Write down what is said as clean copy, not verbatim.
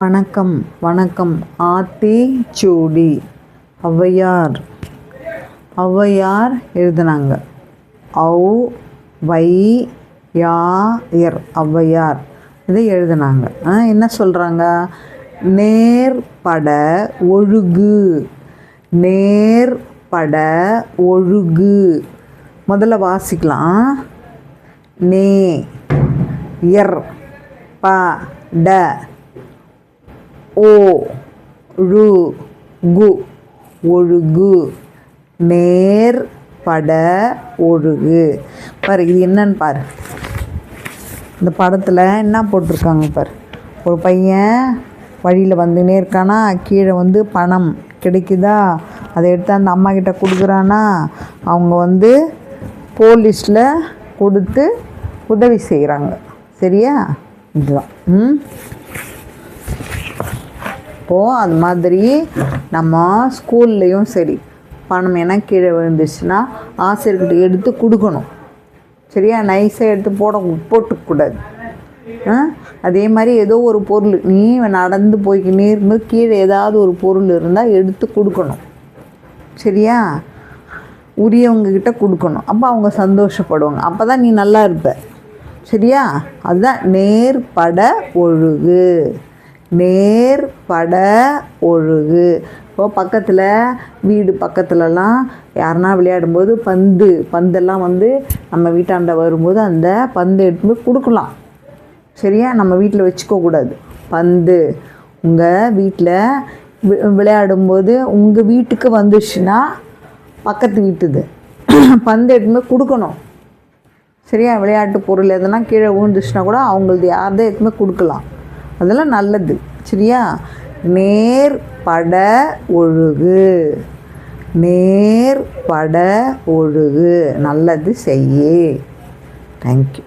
வணக்கம் வணக்கம். ஆத்திச்சூடி ஔவையார் எழுதுனாங்க. ஔவையார் ஔவையார் இதை எழுதுனாங்க. என்ன சொல்கிறாங்க? நேர்பட ஒழுகு, நேர்பட ஒழுகு. முதல்ல வாசிக்கலாம். நே எர் ப ட ஓ ழு கு ஒழுகு. நேர்பட ஒழுகு. பாரு, இது என்னன்னு பாரு. இந்த படத்தில் என்ன போட்டிருக்காங்க பாரு. ஒரு பையன் வழியில் வந்துன்னே இருக்கானா, கீழே பணம் கிடைக்குதா, அதை எடுத்து அந்த அம்மா கிட்ட கொடுக்குறானா. அவங்க போலீஸில் கொடுத்து உதவி செய்கிறாங்க. சரியா? இதுதான். இப்போது அது மாதிரி நம்ம ஸ்கூல்லையும் சரி, பணம் ஏன்னா கீழே விழுந்துச்சுன்னா ஆசிரியர்கிட்ட எடுத்து கொடுக்கணும். சரியா? நைஸாக எடுத்து போட்டுக்கூடாது. அதே மாதிரி ஏதோ ஒரு பொருள், நீ நடந்து போய்க்கினே இருக்கும்போது கீழே ஏதாவது ஒரு பொருள் இருந்தால் எடுத்து கொடுக்கணும். சரியா? உரியவங்கக்கிட்ட கொடுக்கணும். அப்போ அவங்க சந்தோஷப்படுவாங்க. அப்போ தான் நீ நல்லா இருப்ப. சரியா? அதுதான் நேர்பட ஒழுகு. நேர்பட ஒழுகு. இப்போது பக்கத்தில் வீடு பக்கத்துலலாம் யாருன்னா விளையாடும்போது பந்தெல்லாம் நம்ம வீட்டாண்ட வரும்போது அந்த பந்து எடுத்து போய் கொடுக்கலாம். சரியா? நம்ம வீட்டில் வச்சுக்கக்கூடாது. பந்து உங்கள் வீட்டில் விளையாடும்போது உங்கள் வீட்டுக்கு வந்துச்சுன்னா பக்கத்து வீட்டுது பந்து எடுத்து போய் கொடுக்கணும். சரியா? விளையாட்டு பொருள் எதுனா கீழே விழுந்துச்சுன்னா கூட அவங்களது யார்தான் எடுத்து போய் கொடுக்கலாம். அதெல்லாம் நல்லது. சரியா? நேர்பட ஒழுகு. நேர்பட ஒழுகு. நல்லது செய்யு. தேங்க்யூ.